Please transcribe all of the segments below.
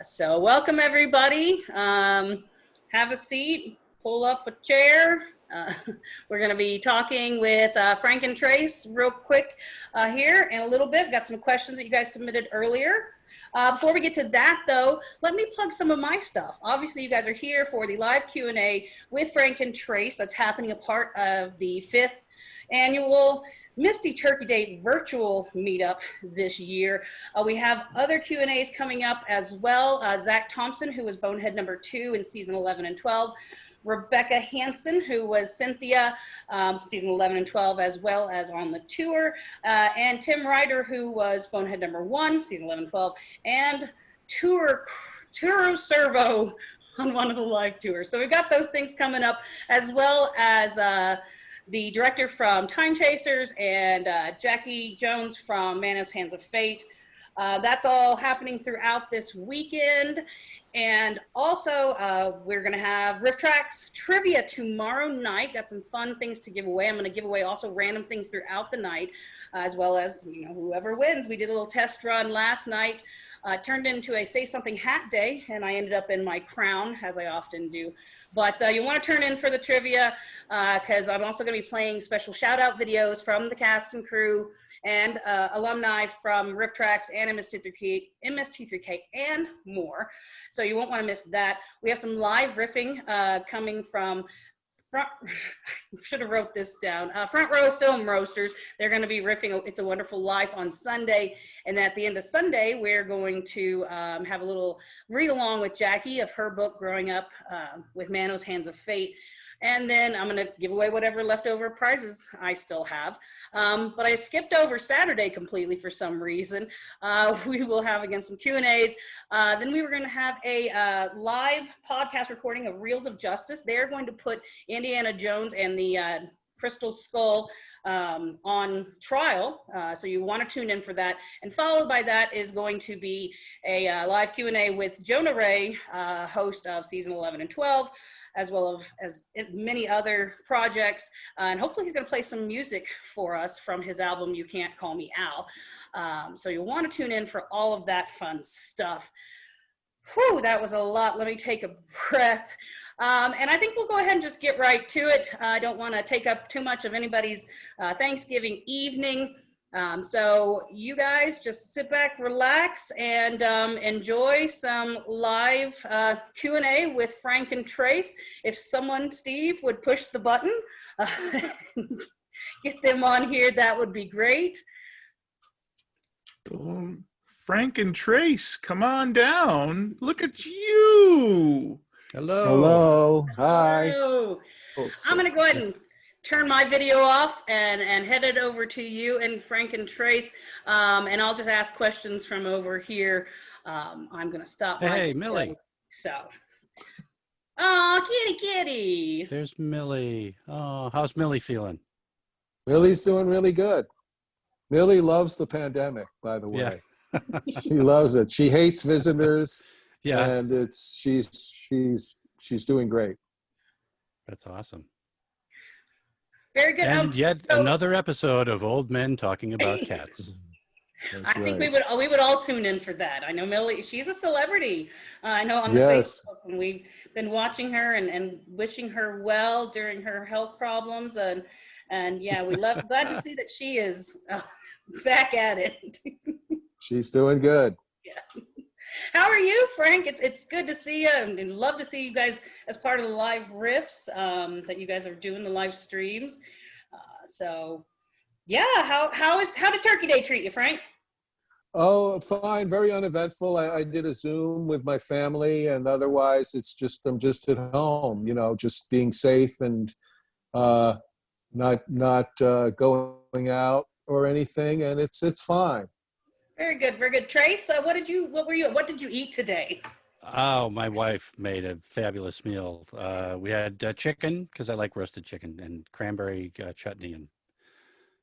So welcome everybody. Have a seat, pull up a chair. Uh, we're going to be talking with Frank and Trace real quick here in a little bit. Got some questions that you guys submitted earlier. Before we get to that though, let me plug some of my stuff. Obviously you guys are here for the live Q&A with Frank and Trace. That's happening a part of the 5th annual Misty Turkey Day virtual meetup this year. We have other Q&As coming up as well. Zach Thompson, who was Bonehead number 2 in season 11 and 12. Rebecca Hansen, who was Cynthia, season 11 and 12, as well as on the tour. And Tim Ryder, who was Bonehead number 1, season 11 and 12. And Turo Servo on one of the live tours. So we've got those things coming up, as well as the director from Time Chasers and Jackie Jones from Manos Hands of Fate. That's all happening throughout this weekend. And also, we're going to have Riff Tracks trivia tomorrow night. Got some fun things to give away. I'm going to give away also random things throughout the night, as well as, you know, whoever wins. We did a little test run last night. Turned into a Say Something hat day, and I ended up in my crown, as I often do. But you want to turn in for the trivia, because I'm also going to be playing special shout-out videos from the cast and crew and alumni from Riff Tracks and MST3K and more. So you won't want to miss that. We have some live riffing coming from should have wrote this down. Front Row Film Roasters. They're going to be riffing It's a Wonderful Life on Sunday. And at the end of Sunday, we're going to have a little read along with Jackie of her book, Growing Up with Manos Hands of Fate. And then I'm going to give away whatever leftover prizes I still have. But I skipped over Saturday completely for some reason. We will have, again, some Q&As. Then we were going to have a live podcast recording of Reels of Justice. They're going to put Indiana Jones and the Crystal Skull on trial. So you want to tune in for that. And followed by that is going to be a live Q&A with Jonah Ray, host of season 11 and 12. As well as many other projects. And hopefully he's gonna play some music for us from his album, You Can't Call Me Al. So you'll wanna tune in for all of that fun stuff. Whew, that was a lot. Let me take a breath. And I think we'll go ahead and just get right to it. I don't wanna take up too much of anybody's Thanksgiving evening. So you guys just sit back, relax, and enjoy some live Q&A with Frank and Trace. If someone, Steve, would push the button, get them on here, that would be great. Frank and Trace, come on down. Look at you. Hello. Hello. Hi. Hello. I'm going to go ahead and turn my video off and head it over to you and Frank and Trace, and I'll just ask questions from over here. I'm gonna stop. Hey, Millie. So, oh, kitty. There's Millie. Oh, how's Millie feeling? Millie's doing really good. Millie loves the pandemic, by the way. Yeah. She loves it. She hates visitors. Yeah. And she's doing great. That's awesome. Very good. And yet another episode of Old Men Talking About Cats. I think we would all tune in for that. I know Millie, she's a celebrity. I know on the Yes. Facebook, and we've been watching her and wishing her well during her health problems. And yeah, glad to see that she is back at it. She's doing good. Yeah. How are you, Frank? It's good to see you, and love to see you guys as part of the live riffs that you guys are doing, the live streams. So, yeah, how did Turkey Day treat you, Frank? Oh, fine. Very uneventful. I did a Zoom with my family, and otherwise, I'm just at home. You know, just being safe and not going out or anything, and it's fine. Very good, very good. Trace, what did you eat today? Oh, my wife made a fabulous meal. We had chicken, because I like roasted chicken, and cranberry chutney and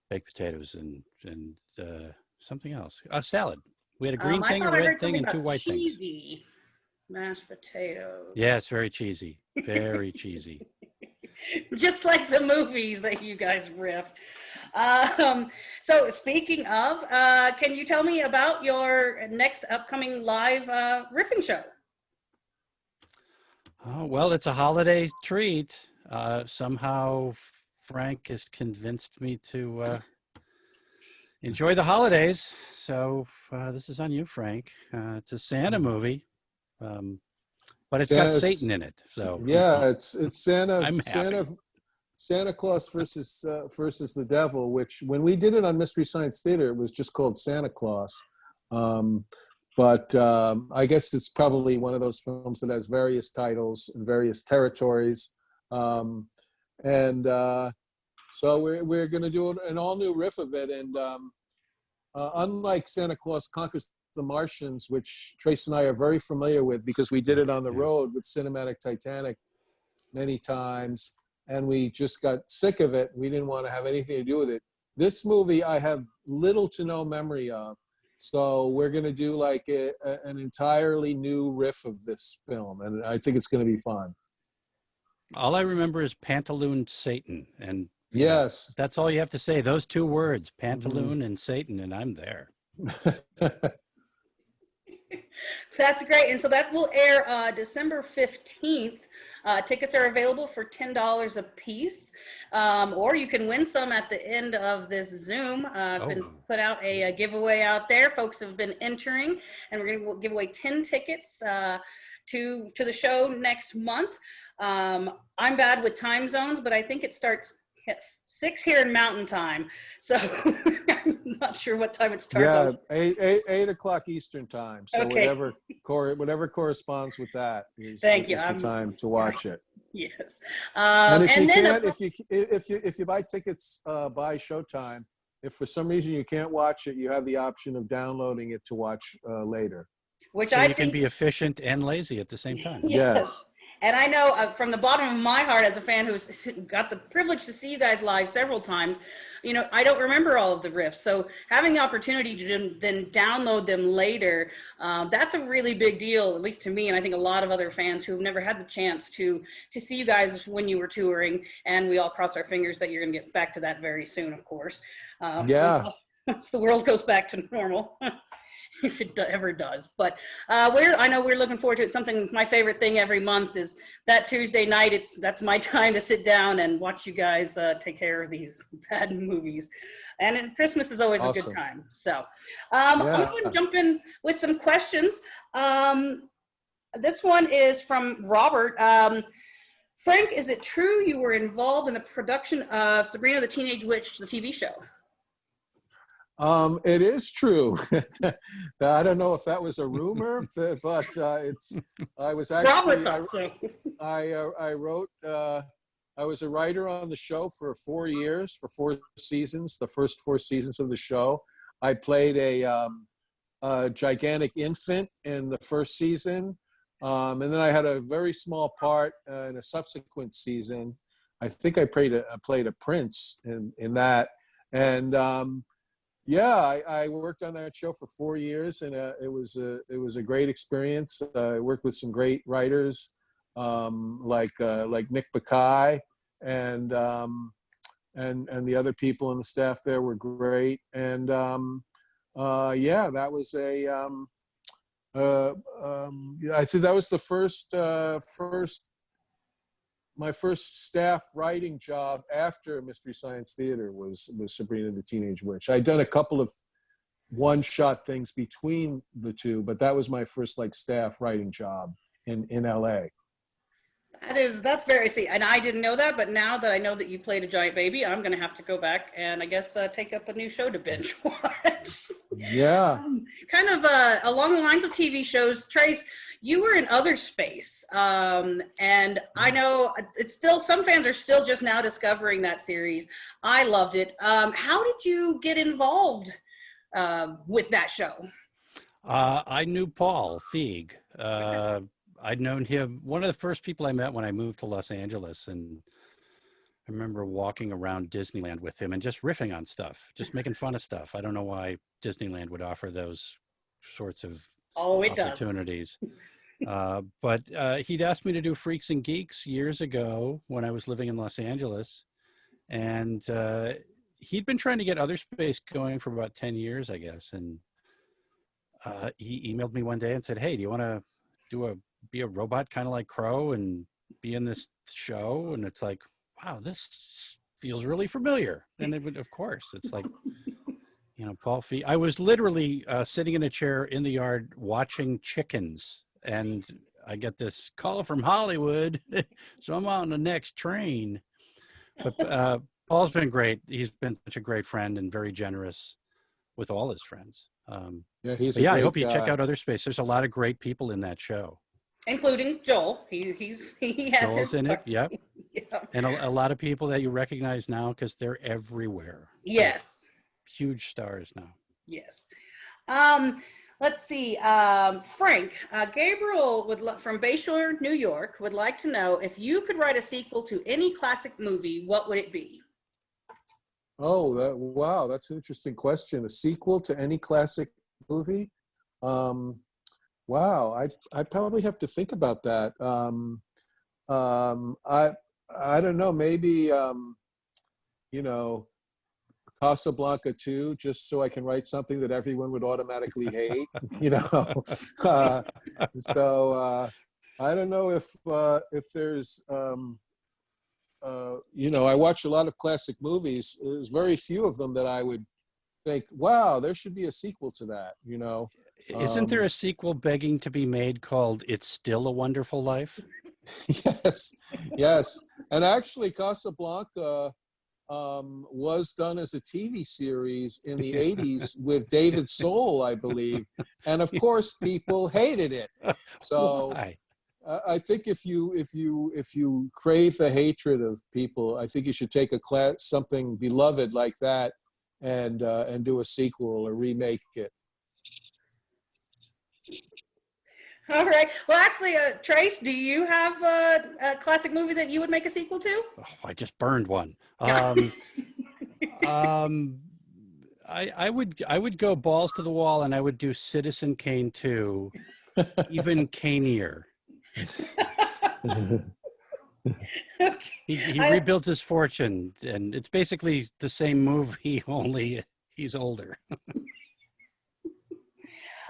baked potatoes and something else. A salad. We had a green thing, a red thing, and 2 white things. Cheesy mashed potatoes. Yeah, it's very cheesy. Very cheesy. Just like the movies that you guys riff. So speaking of, can you tell me about your next upcoming live riffing show? Oh, well, it's a holiday treat. Somehow Frank has convinced me to enjoy the holidays. So this is on you, Frank. It's a Santa movie, but it's got Satan in it. So yeah, it's I'm happy. Santa Claus versus the devil, which when we did it on Mystery Science Theater, it was just called Santa Claus. But I guess it's probably one of those films that has various titles and various territories. So we're going to do an all-new riff of it. And unlike Santa Claus Conquers the Martians, which Trace and I are very familiar with because we did it on the road with Cinematic Titanic many times, and we just got sick of it. We didn't want to have anything to do with it. This movie I have little to no memory of. So we're going to do like an entirely new riff of this film, and I think it's going to be fun. All I remember is Pantaloon Satan, and yes, that's all you have to say. Those two words, Pantaloon and Satan, and I'm there. That's great. And so that will air December 15th. Tickets are available for $10 a piece, or you can win some at the end of this Zoom. I've been put out a giveaway out there. Folks have been entering, and we're going to give away 10 tickets to the show next month. I'm bad with time zones, but I think it starts at 6 here in Mountain Time. So I'm not sure what time it starts. Yeah, 8 o'clock Eastern Time. So okay. whatever corresponds with that is the time to watch it. Yes. And if you buy tickets by Showtime, if for some reason you can't watch it, you have the option of downloading it to watch later. Which so you can be efficient and lazy at the same time. Yes. And I know from the bottom of my heart, as a fan who's got the privilege to see you guys live several times, you know, I don't remember all of the riffs. So having the opportunity to then download them later, that's a really big deal, at least to me, and I think a lot of other fans who have never had the chance to see you guys when you were touring. And we all cross our fingers that you're going to get back to that very soon, of course. Once the world goes back to normal. If it ever does. But I know we're looking forward to it. Something, my favorite thing every month is that Tuesday night. That's my time to sit down and watch you guys take care of these bad movies. And Christmas is always a good time. So I'm going to jump in with some questions. This one is from Robert. Frank, is it true you were involved in the production of Sabrina the Teenage Witch, the TV show? It is true. I don't know if that was a rumor, but I was actually. Robert thought so. I wrote. I was a writer on the show for 4 years, for 4 seasons. The first 4 seasons of the show, I played a gigantic infant in the first season, and then I had a very small part in a subsequent season. I think I played a prince in that, and. I worked on that show for 4 years, and it was a great experience. I worked with some great writers, like Nick Bakay, and the other people in the staff there were great. And that was I think that was the my first staff writing job after Mystery Science Theater was Sabrina the Teenage Witch. I'd done a couple of one-shot things between the two, but that was my first staff writing job in LA. That's very and I didn't know that, but now that I know that you played a giant baby, I'm going to have to go back and I guess take up a new show to binge watch. Yeah. Kind of along the lines of TV shows, Trace, you were in Other Space, and I know it's still, some fans are still just now discovering that series. I loved it. How did you get involved with that show? I knew Paul Feig. I'd known him, one of the first people I met when I moved to Los Angeles, and I remember walking around Disneyland with him and just riffing on stuff, just making fun of stuff. I don't know why Disneyland would offer those sorts of opportunities. But he'd asked me to do Freaks and Geeks years ago when I was living in Los Angeles. And he'd been trying to get Other Space going for about 10 years, I guess. And he emailed me one day and said, "Hey, do you want to be a robot kind of like Crow and be in this show?" And it's like, wow, this feels really familiar. And it would, of course, it's like, Paul Feig. I was literally sitting in a chair in the yard watching chickens, and I get this call from Hollywood. So I'm on the next train. But Paul's been great. He's been such a great friend and very generous with all his friends. Yeah, he's But a yeah, I great hope you check guy. out Other Space. There's a lot of great people in that show. Including Joel. He has Joel's his in it, yep. Yeah. And a lot of people that you recognize now because they're everywhere. Yes. They're huge stars now. Yes. Let's see. Frank, Gabriel from Bayshore, New York, would like to know if you could write a sequel to any classic movie, what would it be? Oh, wow, that's an interesting question. A sequel to any classic movie? Wow, I probably have to think about that. I don't know. Maybe Casablanca 2, just so I can write something that everyone would automatically hate. So I don't know if there's. I watch a lot of classic movies. There's very few of them that I would think, wow, there should be a sequel to that. Isn't there a sequel begging to be made called It's Still a Wonderful Life? Yes. And actually, Casablanca was done as a TV series in the 80s with David Soul, I believe. And of course, people hated it. So Why? I think if you crave the hatred of people, I think you should take something beloved like that and do a sequel or remake it. All right. Well, actually, Trace, do you have a classic movie that you would make a sequel to? Oh, I just burned one. I would go balls to the wall and I would do Citizen Kane 2, even Kanier. He rebuilds his fortune, and it's basically the same movie, only he's older.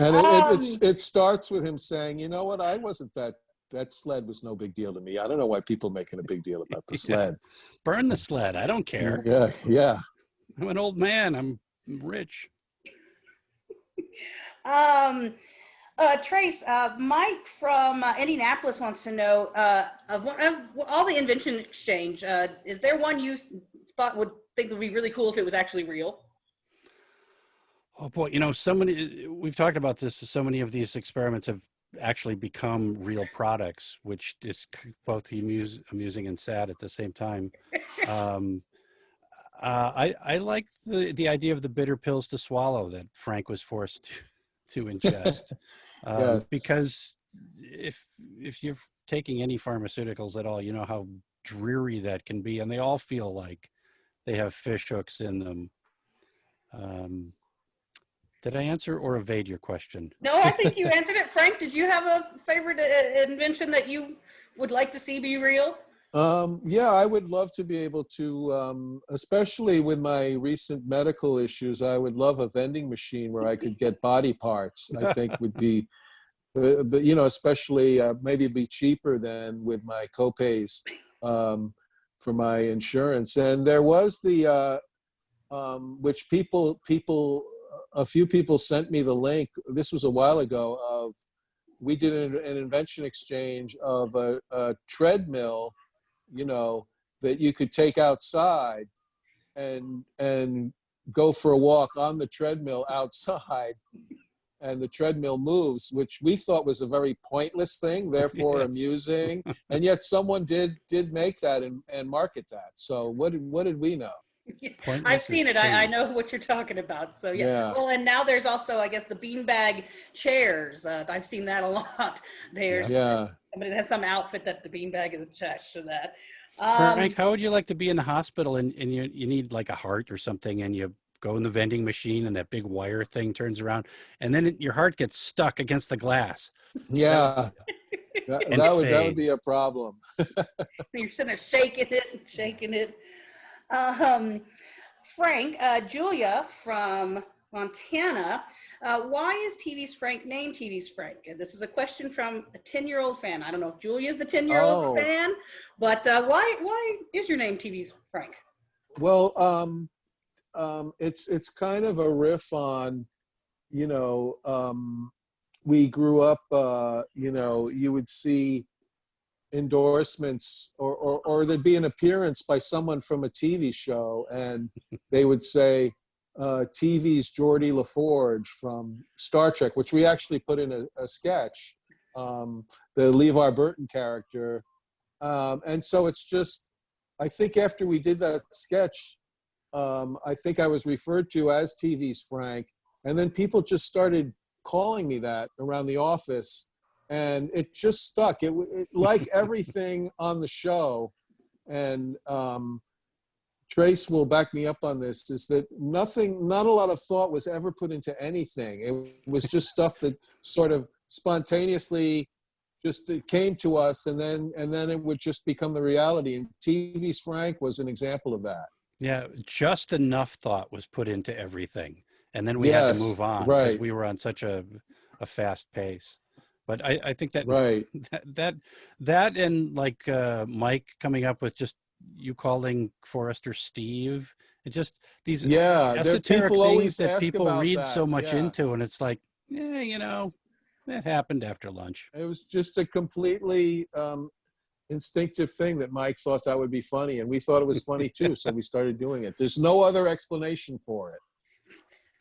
And it starts with him saying, "You know what? I wasn't that sled was no big deal to me. I don't know why people are making a big deal about the sled. Burn the sled. I don't care. Yeah. I'm an old man. I'm rich." Trace, Mike from Indianapolis wants to know of all the invention exchange. Is there one you would think would be really cool if it was actually real? Oh boy, we've talked about this. So many of these experiments have actually become real products, which is both amusing and sad at the same time. I like the idea of the bitter pills to swallow that Frank was forced to ingest, Yes. because if you're taking any pharmaceuticals at all, you know how dreary that can be, and they all feel like they have fish hooks in them. Did I answer or evade your question? No, I think you answered it. Frank, did you have a favorite invention that you would like to see be real? Yeah, I would love to be able to, especially with my recent medical issues, I would love a vending machine where I could get body parts. I think would be, but especially maybe be cheaper than with my copays for my insurance. And there was the, which a few people sent me the link. This was a while ago. We did an invention exchange of a treadmill, that you could take outside and go for a walk on the treadmill outside, and the treadmill moves, which we thought was a very pointless thing, therefore amusing, and yet someone did make that and market that. So what did we know? I've seen it. I know what you're talking about. So Yeah. Well, and now there's also, I guess, the beanbag chairs. I've seen that a lot. There's somebody that has some outfit that the beanbag is attached to that. Frank, how would you like to be in the hospital and you need like a heart or something, and you go in the vending machine and that big wire thing turns around, and then your heart gets stuck against the glass? Yeah. That would be a problem. You're sitting there shaking it. Frank, Julia from Montana. Why is TV's Frank named TV's Frank? This is a question from a 10-year-old fan. I don't know if Julia's the 10-year-old Oh, fan, but why is your name TV's Frank? well, it's kind of a riff on, you know, we grew up, you know, you would see endorsements or there'd be an appearance by someone from a TV show, and they would say, TV's Geordie LaForge from Star Trek, which we actually put in a sketch, the LeVar Burton character. And so it's just, I think after we did that sketch, I think I was referred to as TV's Frank. And then people just started calling me that around the office. And it just stuck. It like everything on the show, and Trace will back me up on this, is that not a lot of thought was ever put into anything. It was just stuff that sort of spontaneously just it came to us, and then it would just become the reality. And TV's Frank was an example of that. Yeah, just enough thought was put into everything, and then we had to move on because right. we were on such a fast pace. But I think that Right. that and like Mike coming up with just you calling Forrester Steve, it just these esoteric things that people read so much into, and it's like, yeah, you know, that happened after lunch. It was just a completely instinctive thing that Mike thought that would be funny, and we thought it was funny too, so we started doing it. There's no other explanation for it.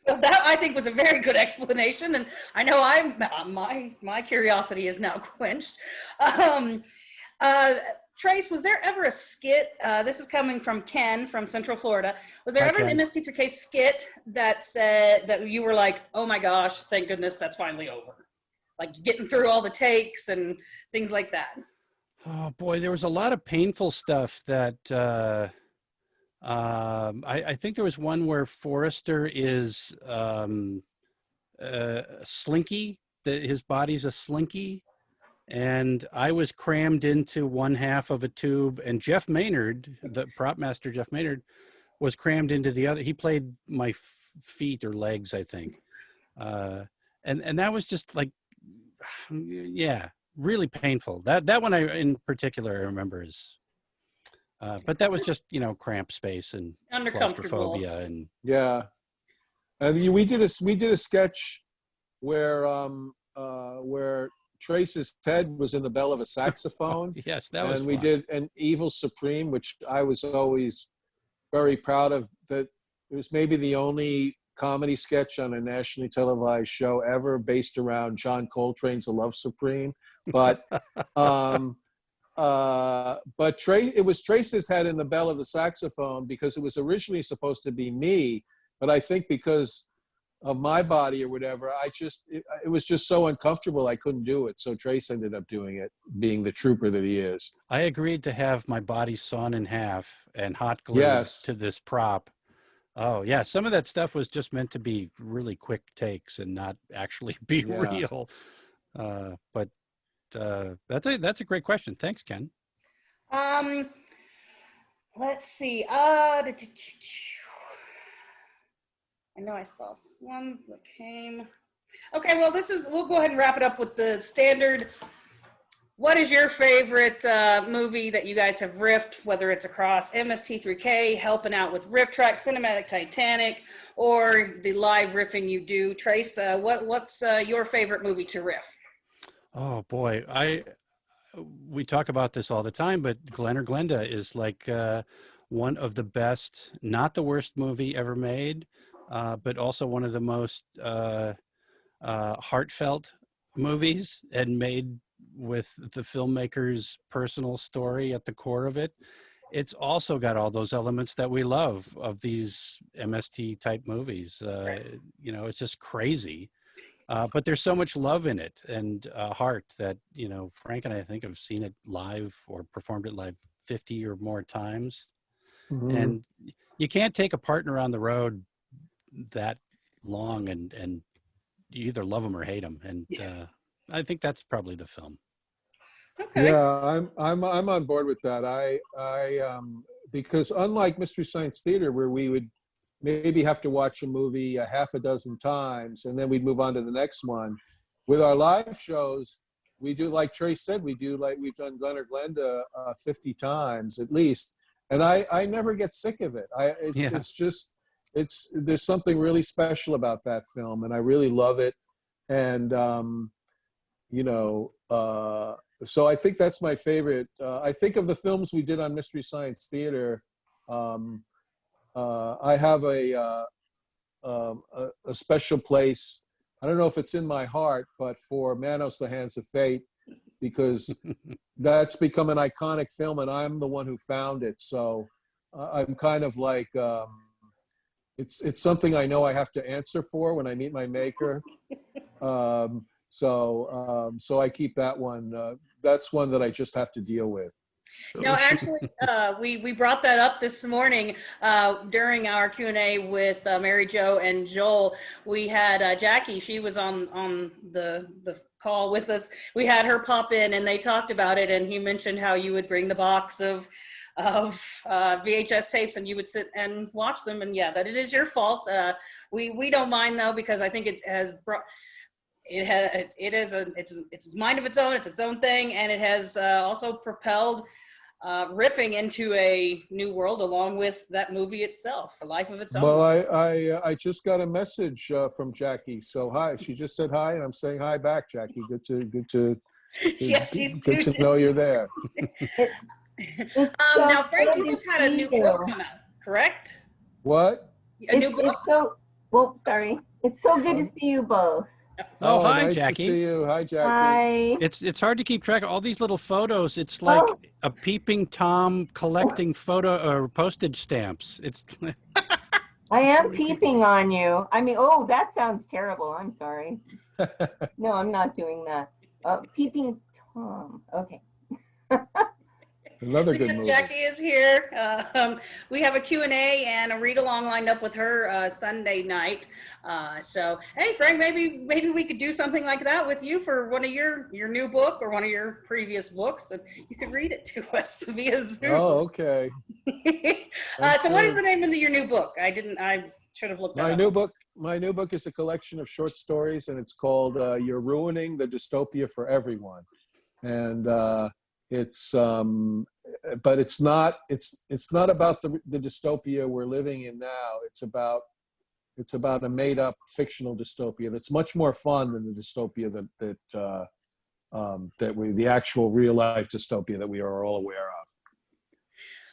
Well, that I think was a very good explanation, and I know my curiosity is now quenched. Trace, was there ever a skit? This is coming from Ken from Central Florida. Was there ever an MST3K skit that said that you were like, "Oh my gosh, thank goodness that's finally over"? Like getting through all the takes and things like that. Oh boy, there was a lot of painful stuff that I think there was one where Forrester is slinky, that his body's a slinky, and I was crammed into one half of a tube, and Jeff Maynard, the prop master Jeff Maynard, was crammed into the other. He played my feet or legs, I think, and that was just like, yeah, really painful. That one I in particular I remember is, but that was just, you know, cramped space and claustrophobia and yeah. And we did a sketch where Trace's head was in the bell of a saxophone. Yes, that was. And fun. we did an Evil Supreme, which I was always very proud of. That it was maybe the only comedy sketch on a nationally televised show ever based around John Coltrane's "A Love Supreme." But it was Trace's head in the bell of the saxophone because it was originally supposed to be me, but I think because of my body or whatever, it was just so uncomfortable I couldn't do it. So Trace ended up doing it, being the trooper that he is. I agreed to have my body sawn in half and hot glued to this prop. Oh yeah, some of that stuff was just meant to be really quick takes and not actually be real. But that's a great question. Thanks, Ken. Let's see. I know I saw one that came. Okay, well, we'll go ahead and wrap it up with the standard. What is your favorite movie that you guys have riffed, whether it's across MST3K, helping out with Riff Track, Cinematic Titanic, or the live riffing you do? Trace, what's your favorite movie to riff? Oh boy, we talk about this all the time, but Glenn or Glenda is like one of the best, not the worst movie ever made, but also one of the most heartfelt movies, and made with the filmmaker's personal story at the core of it. It's also got all those elements that we love of these MST type movies. You know, it's just crazy. But there's so much love in it and heart that, you know, Frank and I think have seen it live or performed it live 50 or more times. Mm-hmm. And you can't take a partner on the road that long and you either love them or hate them. And I think that's probably the film. Okay. Yeah, I'm on board with that. I because unlike Mystery Science Theater, where we would maybe have to watch a movie a half a dozen times, and then we'd move on to the next one. With our live shows, we do, like Trace said, we've done Glenn or Glenda 50 times at least, and I never get sick of it. There's something really special about that film, and I really love it. And so I think that's my favorite. I think of the films we did on Mystery Science Theater. I have a special place. I don't know if it's in my heart, but for Manos, the Hands of Fate, because that's become an iconic film, and I'm the one who found it. So I'm kind of like, it's something I know I have to answer for when I meet my maker. So I keep that one. That's one that I just have to deal with. No, actually, we brought that up this morning during our Q&A with Mary Jo and Joel. We had Jackie. She was on the call with us. We had her pop in, and they talked about it. And he mentioned how you would bring the box of VHS tapes, and you would sit and watch them. And yeah, that it is your fault. We don't mind though, because I think it has brought. It's a mind of its own. It's its own thing, and it has also propelled riffing into a new world along with that movie itself, a life of its own. Well, I just got a message from Jackie. So hi, she just said hi, and I'm saying hi back, Jackie. Good to yes, she's good to know you're there. Now, Frank, you just had a new book come out, correct? What? A new book. Sorry. It's so good to see you both. Oh, hi, nice Jackie. to see you. Hi, Jackie. Hi. It's hard to keep track of all these little photos. It's like Oh. a peeping Tom collecting photo or postage stamps. It's I am peeping on you. I mean, oh, that sounds terrible. I'm sorry. No, I'm not doing that. Peeping Tom. Okay. Another So good yes, movie. Jackie is here. We have a Q&A and a read-along lined up with her Sunday night. So, hey, Frank, maybe we could do something like that with you for one of your new book or one of your previous books, and you could read it to us via Zoom. Oh, okay. So what is the name of your new book? I should have looked that up. My new book is a collection of short stories, and it's called "You're Ruining the Dystopia for Everyone," and but it's not about the dystopia we're living in now. It's about a made-up fictional dystopia that's much more fun than the dystopia the actual real-life dystopia that we are all aware of.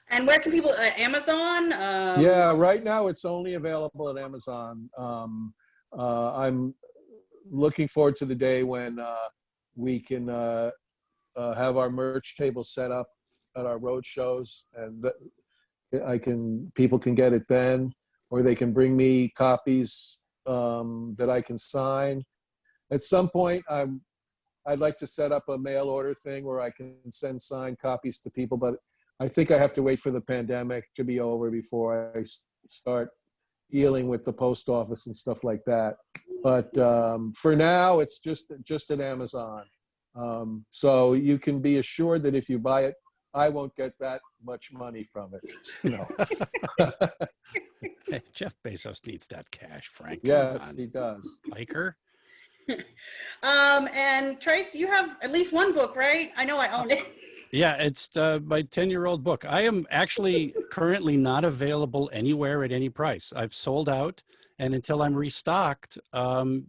And where can people? Amazon? Yeah, right now it's only available at Amazon. I'm looking forward to the day when we can have our merch table set up at our road shows, and people can get it then, or they can bring me copies that I can sign. At some point, I'd like to set up a mail order thing where I can send signed copies to people, but I think I have to wait for the pandemic to be over before I start dealing with the post office and stuff like that. But for now, it's just at Amazon. So you can be assured that if you buy it, I won't get that much money from it. Hey, Jeff Bezos needs that cash, Frank. Yes, he does. Hiker. And Trace, you have at least one book, right? I know I own it. Yeah, it's my 10-year-old book. I am actually currently not available anywhere at any price. I've sold out, and until I'm restocked, I'm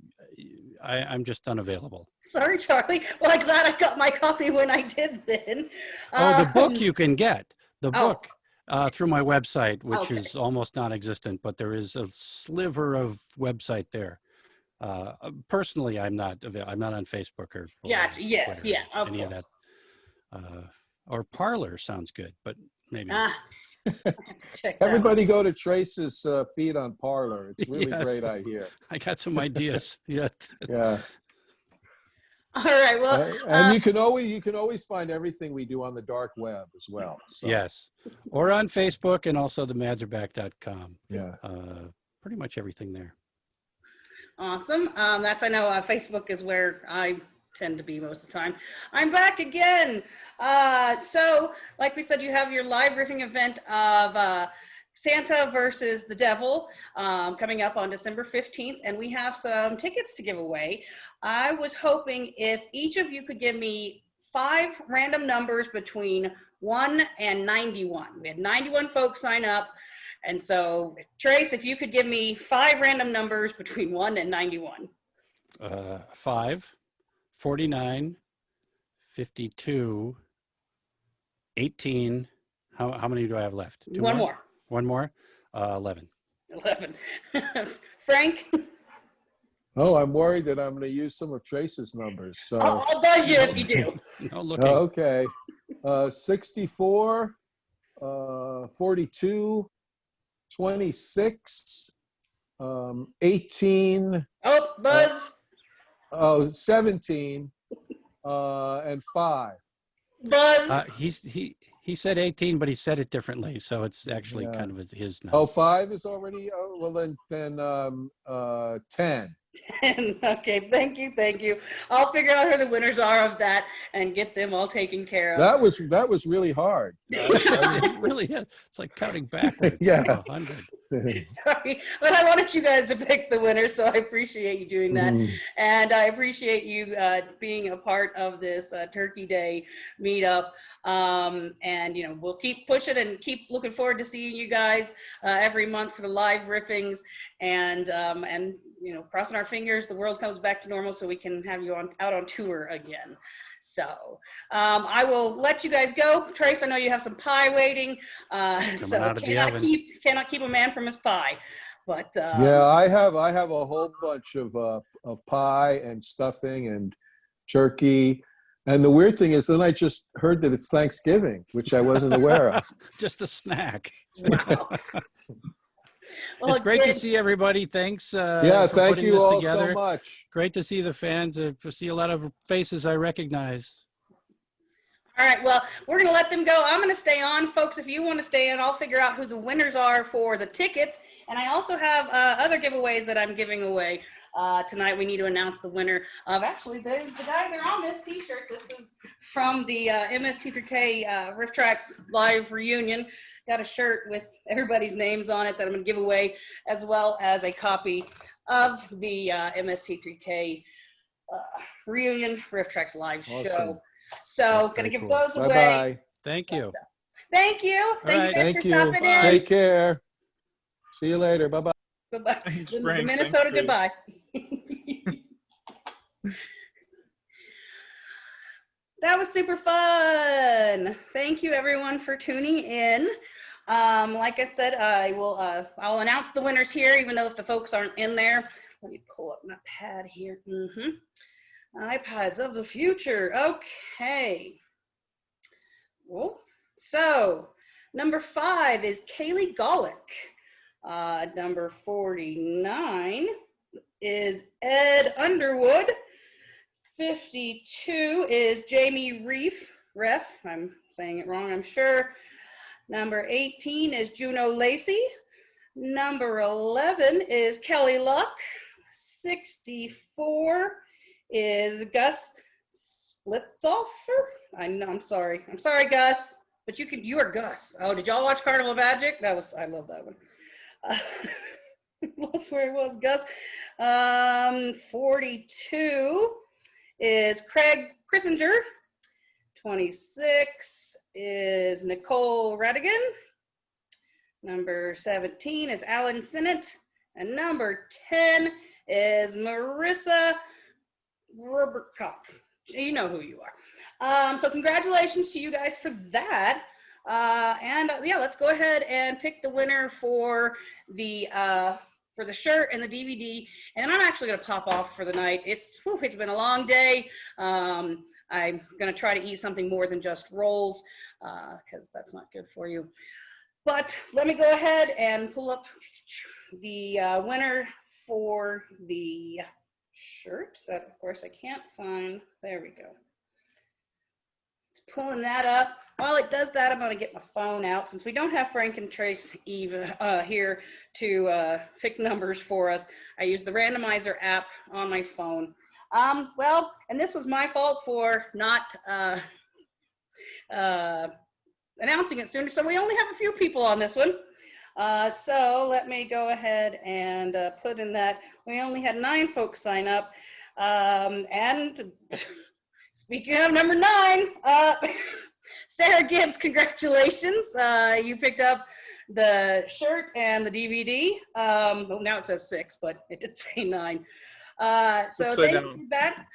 just unavailable. Sorry, Charlie. Well, I'm glad I got my copy when I did then. Oh, the book you can get. The Oh. book through my website, which Okay. is almost non-existent, but there is a sliver of website there. Personally, I'm not on Facebook or Gotcha. Yes, Twitter, yeah, of any of course. that. Or Parlor sounds good, but maybe. Check that Everybody go to Trace's feed on Parlor. It's really Yes. great, I hear. I got some ideas. Yeah. Yeah. All right. Well, And you can always find everything we do on the dark web as well. So, Yes. Or on Facebook, and also themadserback.com. yeah. Pretty much everything there. awesome. That's, I know, Facebook is where I tend to be most of the time. I'm back again. So, like we said, you have your live riffing event of Santa versus the Devil coming up on December 15th, and we have some tickets to give away. I was hoping if each of you could give me 5 random numbers between 1 and 91. We had 91 folks sign up. And so, Trace, if you could give me 5 random numbers between 1 and 91. 5, 49, 52, 18. How many do I have left? 2 One more? more. One more? 11. 11. Frank? Oh, I'm worried that I'm going to use some of Trace's numbers. So I'll buzz you if you do. No looking. okay, 64, 42, 26, 18. Oh, buzz. 17, and 5. Buzz. He said 18, but he said it differently, so it's actually Yeah. kind of his Oh, number. 5 is already. Oh, well then 10. Okay, thank you. I'll figure out who the winners are of that and get them all taken care of. That was really hard. It really is. It's like counting backwards. Yeah. 100. Sorry, but I wanted you guys to pick the winner, so I appreciate you doing that. Mhm. And I appreciate you being a part of this Turkey Day meetup. And, you know, we'll keep pushing and keep looking forward to seeing you guys every month for the live riffings. And you know, crossing our fingers, the world comes back to normal so we can have you out on tour again. So I will let you guys go. Trace, I know you have some pie waiting. So out of the oven. cannot keep a man from his pie. But Yeah, I have a whole bunch of pie and stuffing and turkey. And the weird thing is, then I just heard that it's Thanksgiving, which I wasn't aware of. Just a snack. wow. Well, It's great to again, see everybody. Thanks. Yeah, for thank putting you this all together. so much. Great to see the fans. To see a lot of faces I recognize. All right, well, we're going to let them go. I'm going to stay on. Folks, if you want to stay in, I'll figure out who the winners are for the tickets. And I also have other giveaways that I'm giving away tonight. We need to announce the winner of, actually, the guys are on this T-shirt. This is from the MST3K Riff Tracks Live Reunion. Got a shirt with everybody's names on it that I'm going to give away, as well as a copy of the MST3K Reunion Riff Tracks Live Awesome. show. So, That's going to very give cool. those away. Bye-bye. Thank you. Thank you. Thank right. you guys Thank for you. stopping in. Take care. See you later. Bye-bye. Goodbye. Thanks, The Frank. Minnesota Thanks, goodbye. That was super fun. Thank you everyone for tuning in. Like I said, I'll announce the winners here, even though if the folks aren't in there. Let me pull up my pad here. iPads of the future. Okay. Well, so number 5 is Kaylee Golick. Number 49 is Ed Underwood. 52 is Jamie Ref. I'm saying it wrong, I'm sure. Number 18 is Juno Lacey. Number 11 is Kelly Luck. 64 is Gus Splitzoffer. I'm sorry. I'm sorry, Gus, but you are Gus. Oh, did y'all watch Carnival Magic? I love that one. That's where it was, Gus. 42 is Craig Chrissinger. 26 is Nicole Radigan. Number 17 is Alan Sinnott. And number 10 is Marissa Robertcock. You know who you are. So congratulations to you guys for that. Yeah, let's go ahead and pick the winner for the shirt and the DVD. And I'm actually going to pop off for the night. It's been a long day. I'm going to try to eat something more than just rolls because that's not good for you. But let me go ahead and pull up the winner for the shirt that, of course, I can't find. There we go. Just pulling that up. While it does that, I'm going to get my phone out since we don't have Frank and Trace Eve here to pick numbers for us. I use the randomizer app on my phone. Well, and this was my fault for not announcing it sooner. So we only have a few people on this one. So let me go ahead and put in that we only had 9 folks sign up. And speaking of number 9, Sarah Gibbs, congratulations. You picked up the shirt and the DVD. Well, now it says 6, but it did say 9. So Upside thank you down. for that.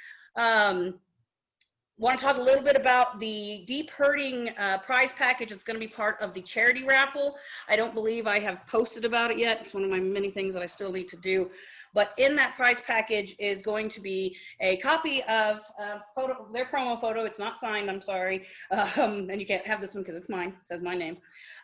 Want to talk a little bit about the Deep Hurting prize package. It's going to be part of the charity raffle. I don't believe I have posted about it yet. It's one of my many things that I still need to do. But in that prize package is going to be a copy of their promo photo. It's not signed, I'm sorry. And you can't have this one because it's mine. It says my name.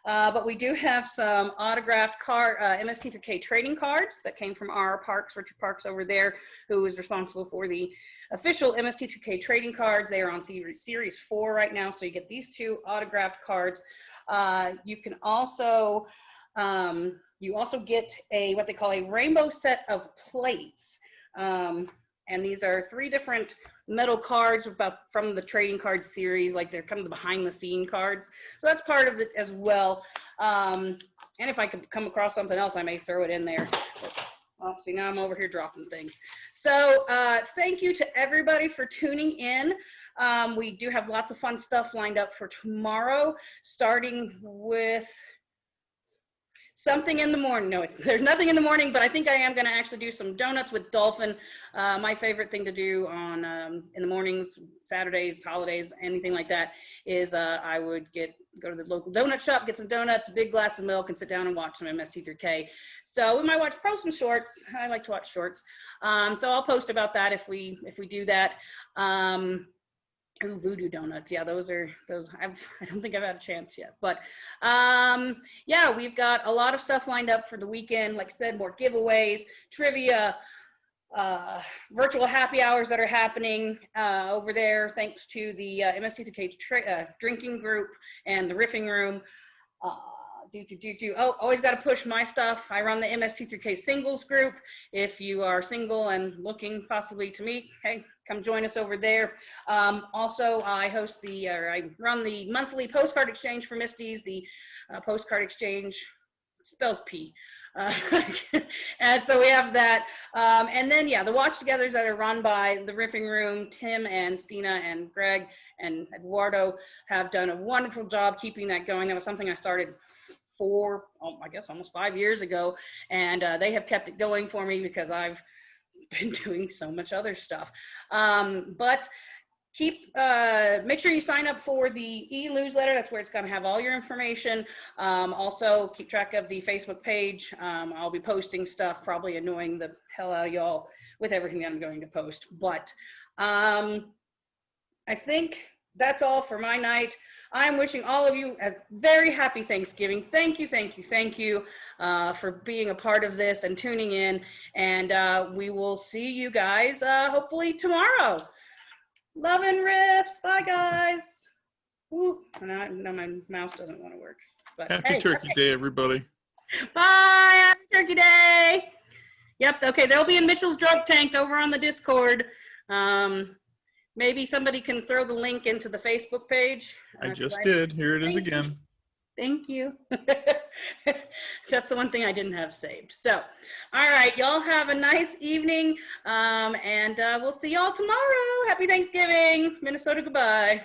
But we do have some autographed MST3K trading cards that came from our Parks, Richard Parks over there, who is responsible for the official MST3K trading cards. They are on series 4 right now, so you get these 2 autographed cards. You can also get what they call a rainbow set of plates. And these are 3 different metal cards from the trading card series, like they're kind of the behind the scene cards. So that's part of it as well. And if I could come across something else, I may throw it in there. Well, see, now I'm over here dropping things. So thank you to everybody for tuning in. We do have lots of fun stuff lined up for tomorrow, starting with something in the morning. No, there's nothing in the morning, but I think I am going to actually do some donuts with Dolphin. My favorite thing to do on in the mornings, Saturdays, holidays, anything like that, is I would go to the local donut shop, get some donuts, a big glass of milk, and sit down and watch some MST3K. So we might post some shorts. I like to watch shorts. So I'll post about that if we do that. Ooh, voodoo donuts, yeah, those I don't think I've had a chance yet, but yeah, we've got a lot of stuff lined up for the weekend. Like I said, more giveaways, trivia, virtual happy hours that are happening over there, thanks to the MST3K drinking group and the riffing room. Oh, always got to push my stuff. I run the MST3K singles group. If you are single and looking possibly to meet, hey, come join us over there. Also, I run the monthly postcard exchange for Misties. The postcard exchange spells P. And so we have that. And then, yeah, the watch togethers that are run by the riffing room, Tim and Stina and Greg and Eduardo have done a wonderful job keeping that going. That was something I started I guess almost 5 years ago, and they have kept it going for me because I've been doing so much other stuff. But make sure you sign up for the e-newsletter. That's where it's going to have all your information. Also, keep track of the Facebook page. I'll be posting stuff, probably annoying the hell out of y'all with everything that I'm going to post. But I think that's all for my night. I'm wishing all of you a very happy Thanksgiving. Thank you for being a part of this and tuning in. And we will see you guys hopefully tomorrow. Love and riffs. Bye, guys. Woo. No, my mouse doesn't want to work. But Happy Turkey Day, everybody. Bye. Happy Turkey Day. Yep. Okay. They'll be in Mitchell's drug tank over on the Discord. Maybe somebody can throw the link into the Facebook page. I just did. Here it is again. Thank you. That's the one thing I didn't have saved. So, all right, y'all have a nice evening, and we'll see y'all tomorrow. Happy Thanksgiving. Minnesota, goodbye.